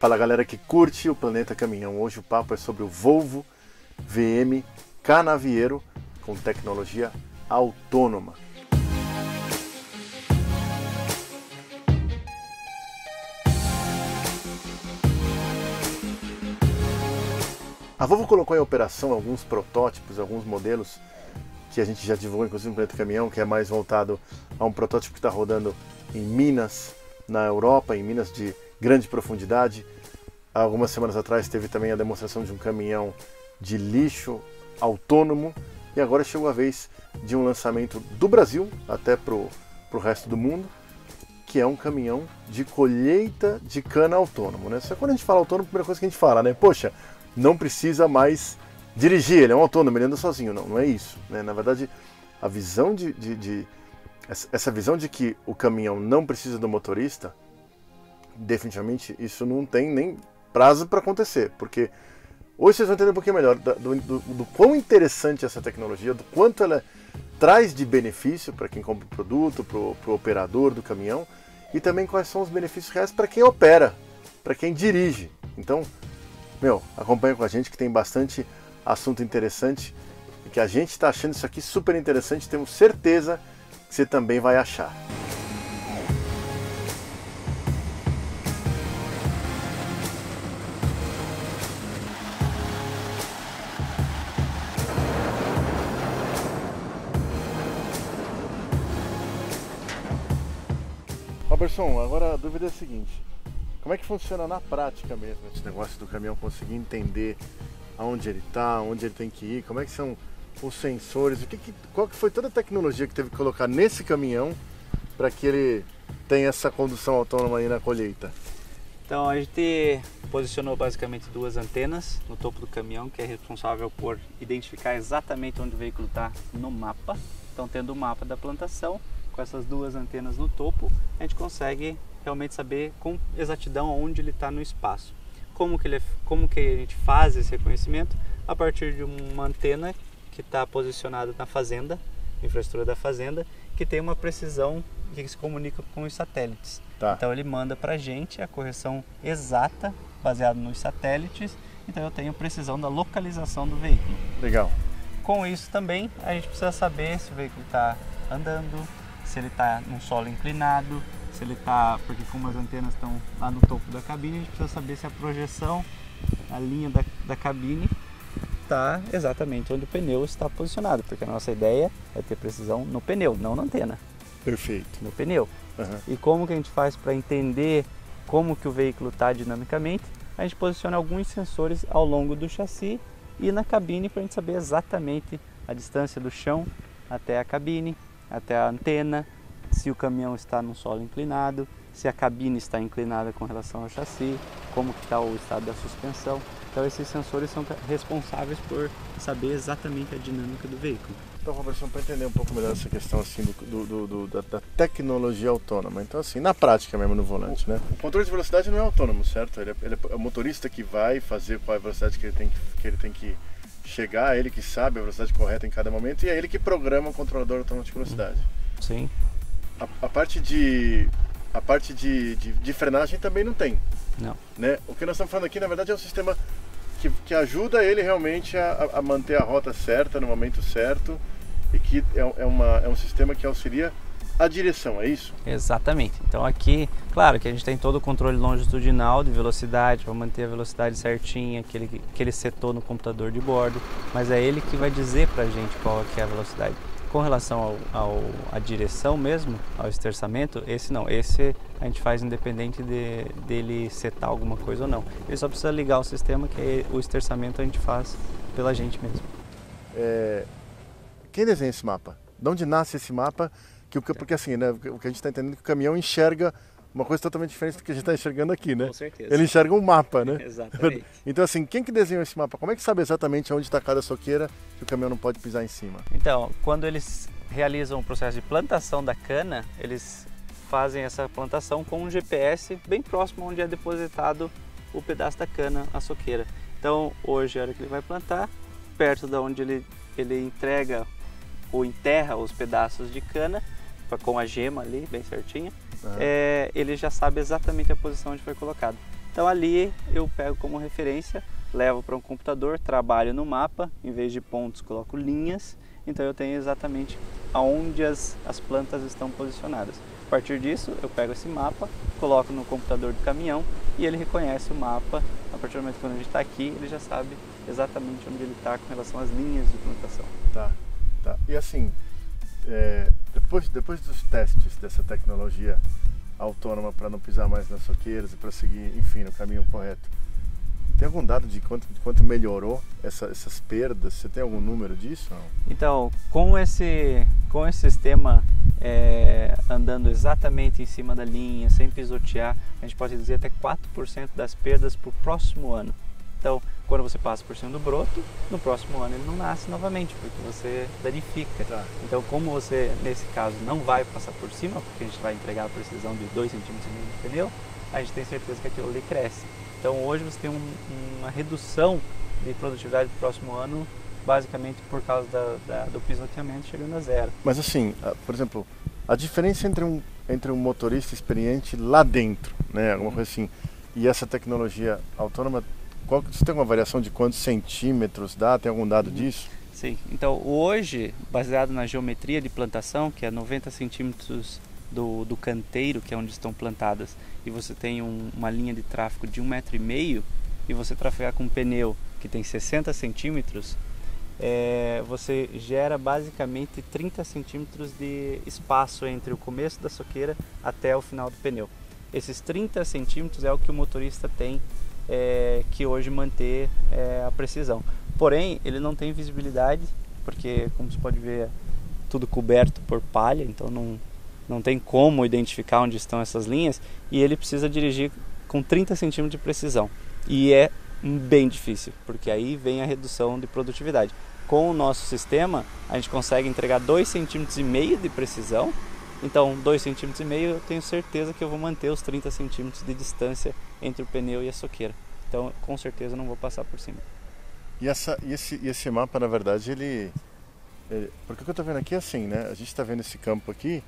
Fala galera que curte o Planeta Caminhão. Hoje o papo é sobre o Volvo VM Canavieiro com tecnologia autônoma. A Volvo colocou em operação alguns protótipos, alguns modelos que a gente já divulgou inclusive no Planeta Caminhão, que é mais voltado a um protótipo que está rodando em Minas, na Europa, em Minas de grande profundidade. Algumas semanas atrás teve também a demonstração de um caminhão de lixo autônomo e agora chegou a vez de um lançamento do Brasil até para o resto do mundo, que é um caminhão de colheita de cana autônomo, né? Só que quando a gente fala autônomo, a primeira coisa que a gente fala, né? Poxa, não precisa mais dirigir, ele é um autônomo, ele anda sozinho. Não, não é isso, né? Na verdade, a visão essa visão de que o caminhão não precisa do motorista, definitivamente isso não tem nem prazo para acontecer, porque hoje vocês vão entender um pouquinho melhor do quão interessante essa tecnologia, do quanto ela traz de benefício para quem compra o produto, para o operador do caminhão, e também quais são os benefícios reais para quem opera, para quem dirige. Então, acompanha com a gente que tem bastante assunto interessante e que a gente está achando isso aqui super interessante, temos certeza que você também vai achar. Robertson, agora a dúvida é a seguinte: como é que funciona na prática mesmo esse negócio do caminhão conseguir entender aonde ele está, onde ele tem que ir, como é que são os sensores, qual que foi toda a tecnologia que teve que colocar nesse caminhão para que ele tenha essa condução autônoma aí na colheita? Então a gente posicionou basicamente duas antenas no topo do caminhão, que é responsável por identificar exatamente onde o veículo está no mapa. Então, tendo o mapa da plantação, com essas duas antenas no topo, a gente consegue realmente saber com exatidão onde ele está no espaço. Como que a gente faz esse reconhecimento? A partir de uma antena que está posicionada na fazenda, infraestrutura da fazenda, que tem uma precisão que se comunica com os satélites. Tá. Então ele manda para a gente a correção exata, baseada nos satélites, então eu tenho precisão da localização do veículo. Legal. Com isso também a gente precisa saber se o veículo está andando, se ele está num solo inclinado, se ele está, porque como as antenas estão lá no topo da cabine, a gente precisa saber se a projeção, a linha da cabine está exatamente onde o pneu está posicionado, porque a nossa ideia é ter precisão no pneu, não na antena. Perfeito. No pneu. Uhum. E como que a gente faz para entender como que o veículo está dinamicamente? A gente posiciona alguns sensores ao longo do chassi e na cabine para a gente saber exatamente a distância do chão até a cabine, até a antena, se o caminhão está num solo inclinado, se a cabine está inclinada com relação ao chassi, como que está o estado da suspensão. Então esses sensores são responsáveis por saber exatamente a dinâmica do veículo. Então, Robertson, para entender um pouco melhor essa questão assim, da tecnologia autônoma, então assim, na prática mesmo no volante, né? O controle de velocidade não é autônomo, certo? Ele é o motorista que vai fazer qual é a velocidade que ele tem que chegar, é ele que sabe a velocidade correta em cada momento e é ele que programa o controlador automático de velocidade. Sim. A parte de frenagem também não tem. Não. Né? O que nós estamos falando aqui, na verdade, é um sistema que ajuda ele realmente a manter a rota certa no momento certo e que é um sistema que auxilia a direção, é isso? Exatamente. Então aqui, claro que a gente tem todo o controle longitudinal de velocidade para manter a velocidade certinha que ele setou no computador de bordo, mas é ele que vai dizer para a gente qual que é a velocidade. Com relação à direção mesmo, ao esterçamento, esse a gente faz independente dele setar alguma coisa ou não. Ele só precisa ligar o sistema, que o esterçamento a gente faz pela gente mesmo. Quem desenha esse mapa? De onde nasce esse mapa? Porque assim, né, o que a gente está entendendo é que o caminhão enxerga uma coisa totalmente diferente do que a gente está enxergando aqui, né? Com certeza. Ele enxerga um mapa, né? Exatamente. Então assim, quem que desenhou esse mapa? Como é que sabe exatamente onde está cada soqueira que o caminhão não pode pisar em cima? Então, quando eles realizam o processo de plantação da cana, eles fazem essa plantação com um GPS bem próximo onde é depositado o pedaço da cana, a soqueira. Então, hoje, a hora que ele vai plantar, perto de onde ele entrega ou enterra os pedaços de cana, com a gema ali, bem certinha, ele já sabe exatamente a posição onde foi colocado. Então ali eu pego como referência, levo para um computador, trabalho no mapa, em vez de pontos coloco linhas, então eu tenho exatamente aonde as plantas estão posicionadas. A partir disso eu pego esse mapa, coloco no computador do caminhão e ele reconhece o mapa. A partir do momento que a gente está aqui, ele já sabe exatamente onde ele está com relação às linhas de plantação. Tá. E assim, depois dos testes dessa tecnologia autônoma para não pisar mais nas soqueiras e para seguir, enfim, no caminho correto, tem algum dado de quanto melhorou essas perdas? Você tem algum número disso? Não? Então, com esse sistema andando exatamente em cima da linha, sem pisotear, a gente pode dizer até 4% das perdas para o próximo ano. Então, quando você passa por cima do broto, no próximo ano ele não nasce novamente, porque você danifica. Tá. Então, como você, nesse caso, não vai passar por cima, porque a gente vai entregar a precisão de 2,5 cm no pneu, a gente tem certeza que aquilo ali cresce. Então, hoje você tem uma redução de produtividade do próximo ano, basicamente por causa do pisoteamento chegando a zero. Mas assim, por exemplo, a diferença entre um motorista experiente lá dentro, né, alguma coisa assim, e essa tecnologia autônoma, você tem uma variação de quantos centímetros dá? Tem algum dado disso? Sim, então hoje, baseado na geometria de plantação, que é 90 centímetros do canteiro, que é onde estão plantadas, e você tem uma linha de tráfego de 1,5 m, e você trafegar com um pneu que tem 60 centímetros, você gera basicamente 30 centímetros de espaço entre o começo da soqueira até o final do pneu. Esses 30 centímetros é o que o motorista tem que hoje manter a precisão. Porém, ele não tem visibilidade, porque, como você pode ver, é tudo coberto por palha, então não tem como identificar onde estão essas linhas, e ele precisa dirigir com 30 centímetros de precisão. E é bem difícil, porque aí vem a redução de produtividade. Com o nosso sistema, a gente consegue entregar 2,5 cm de precisão. Então, 2,5 cm eu tenho certeza que eu vou manter os 30 centímetros de distância entre o pneu e a soqueira. Então, com certeza não vou passar por cima. E esse mapa, na verdade, porque o que eu estou vendo aqui é assim, né? A gente está vendo esse campo aqui,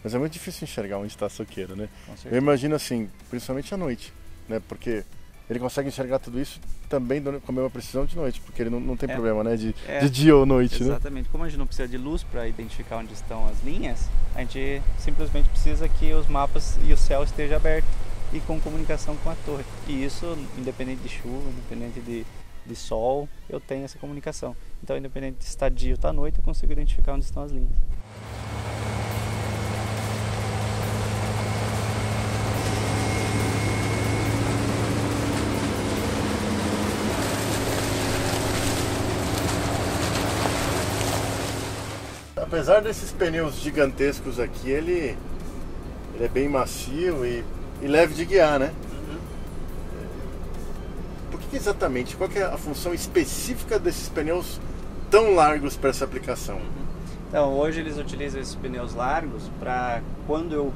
mas é muito difícil enxergar onde está a soqueira, né? Eu imagino assim, principalmente à noite, né? Porque ele consegue enxergar tudo isso também com a mesma precisão de noite, porque ele não tem problema, né? De dia ou noite, exatamente. né? Exatamente. Como a gente não precisa de luz para identificar onde estão as linhas, a gente simplesmente precisa que os mapas e o céu esteja aberto e com comunicação com a torre. E isso, independente de chuva, independente de sol, eu tenho essa comunicação. Então, independente de estar dia ou estar noite, eu consigo identificar onde estão as linhas. Apesar desses pneus gigantescos aqui, ele é bem macio e leve de guiar, né? Por que exatamente? Qual que é a função específica desses pneus tão largos para essa aplicação? Então, hoje eles utilizam esses pneus largos para quando eu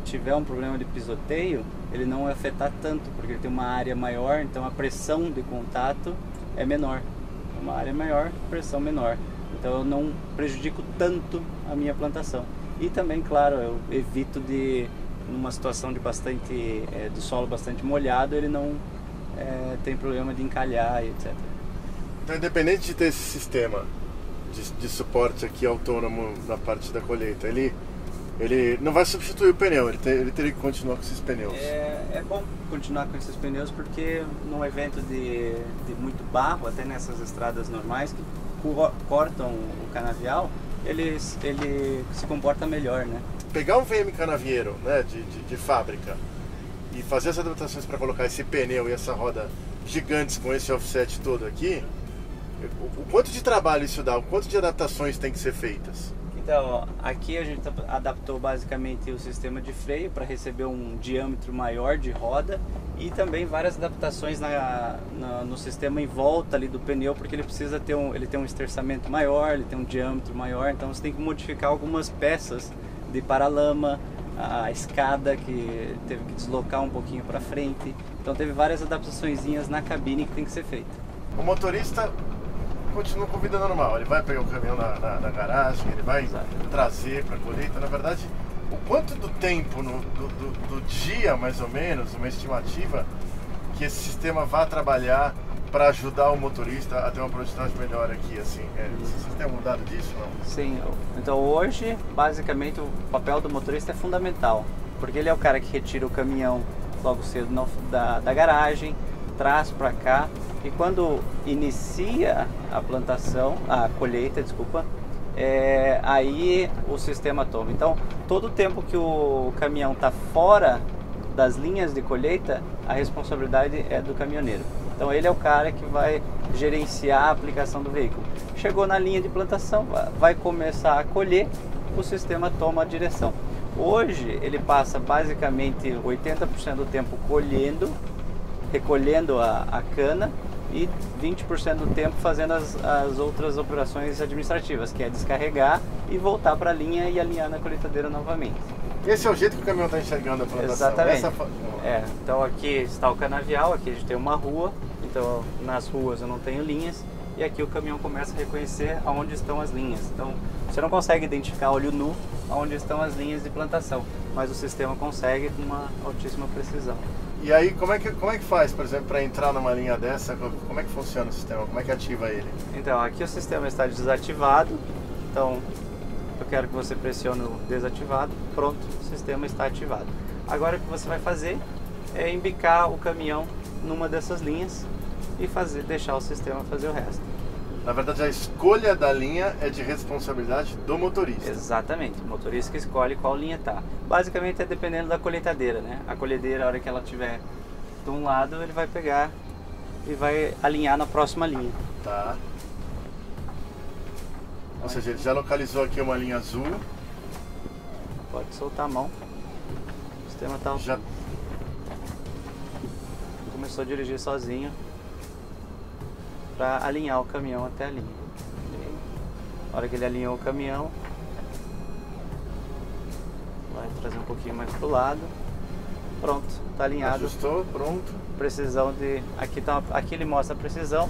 tiver um problema de pisoteio, ele não afetar tanto, porque ele tem uma área maior, então a pressão de contato é menor. Uma área maior, pressão menor. Então eu não prejudico tanto a minha plantação. E também, claro, eu evito numa situação de solo bastante molhado, ele não tem problema de encalhar e etc. Então, independente de ter esse sistema de suporte aqui autônomo na parte da colheita, ele não vai substituir o pneu, ele teria que continuar com esses pneus. É bom continuar com esses pneus, porque num evento de muito barro, até nessas estradas normais que cortam o canavial, ele se comporta melhor, né? Pegar um VM canavieiro, né, de fábrica e fazer as adaptações para colocar esse pneu e essa roda gigantes com esse offset todo aqui, o quanto de trabalho isso dá, o quanto de adaptações tem que ser feitas? Então, aqui a gente adaptou basicamente o sistema de freio para receber um diâmetro maior de roda e também várias adaptações no sistema em volta ali do pneu, porque ele precisa ele tem um esterçamento maior, ele tem um diâmetro maior, então você tem que modificar algumas peças de paralama, a escada que teve que deslocar um pouquinho para frente, então teve várias adaptaçõezinhas na cabine que tem que ser feita. O motorista continua com vida normal, ele vai pegar o caminhão na garagem, ele vai trazer para a colheita. Na verdade, quanto do tempo do dia, mais ou menos, uma estimativa, que esse sistema vai trabalhar para ajudar o motorista a ter uma produtividade melhor aqui, assim? Vocês têm um dado disso, não? Sim, então hoje, basicamente, o papel do motorista é fundamental, porque ele é o cara que retira o caminhão logo cedo da garagem, traz para cá, e quando inicia a plantação, a colheita, desculpa, aí o sistema toma. Então, todo o tempo que o caminhão está fora das linhas de colheita, a responsabilidade é do caminhoneiro. Então ele é o cara que vai gerenciar a aplicação do veículo. Chegou na linha de plantação, vai começar a colher, o sistema toma a direção. Hoje ele passa basicamente 80% do tempo recolhendo a cana, e 20% do tempo fazendo as outras operações administrativas, que é descarregar e voltar para a linha e alinhar na colheitadeira novamente. Esse é o jeito que o caminhão está enxergando a plantação? Exatamente. Então aqui está o canavial, aqui a gente tem uma rua, então nas ruas eu não tenho linhas, e aqui o caminhão começa a reconhecer aonde estão as linhas. Então você não consegue identificar olho nu aonde estão as linhas de plantação, mas o sistema consegue com uma altíssima precisão. E aí, como é que faz, por exemplo, para entrar numa linha dessa? Como é que funciona o sistema? Como é que ativa ele? Então, aqui o sistema está desativado, então eu quero que você pressione o desativado, pronto, o sistema está ativado. Agora o que você vai fazer é embicar o caminhão numa dessas linhas e deixar o sistema fazer o resto. Na verdade, a escolha da linha é de responsabilidade do motorista. Exatamente, o motorista que escolhe qual linha tá. Basicamente é dependendo da colheitadeira, né? A colheitadeira, a hora que ela estiver de um lado, ele vai pegar e vai alinhar na próxima linha. Tá. Ou seja, ele já localizou aqui uma linha azul. Pode soltar a mão. O sistema tá... Já começou a dirigir sozinho para alinhar o caminhão até a linha. Na hora que ele alinhou o caminhão, vai trazer um pouquinho mais pro lado. Pronto, está alinhado. Ajustou, pronto. Precisão de... Aqui ele mostra a precisão.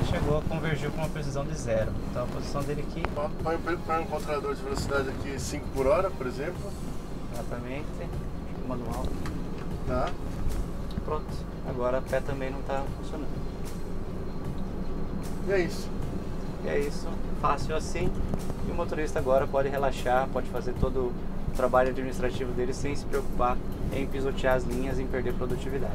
Chegou a convergir com uma precisão de 0. Então a posição dele aqui... Põe um controlador de velocidade aqui 5 por hora, por exemplo. Exatamente. Manual. Tá. Pronto. Agora o pé também não está funcionando. E é isso. E é isso. Fácil assim. E o motorista agora pode relaxar, pode fazer todo o trabalho administrativo dele sem se preocupar em pisotear as linhas e em perder produtividade.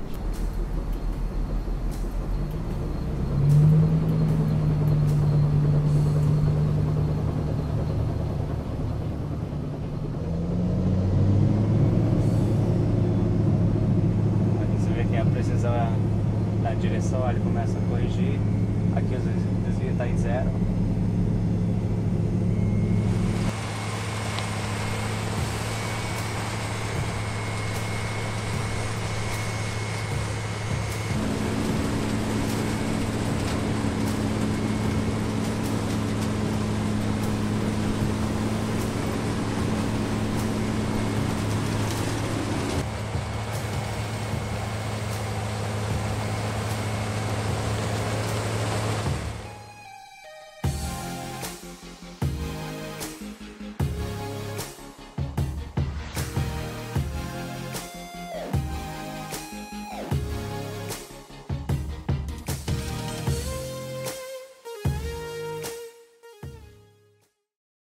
Precisão da direção, ele começa a corrigir. Aqui o desvio está em 0.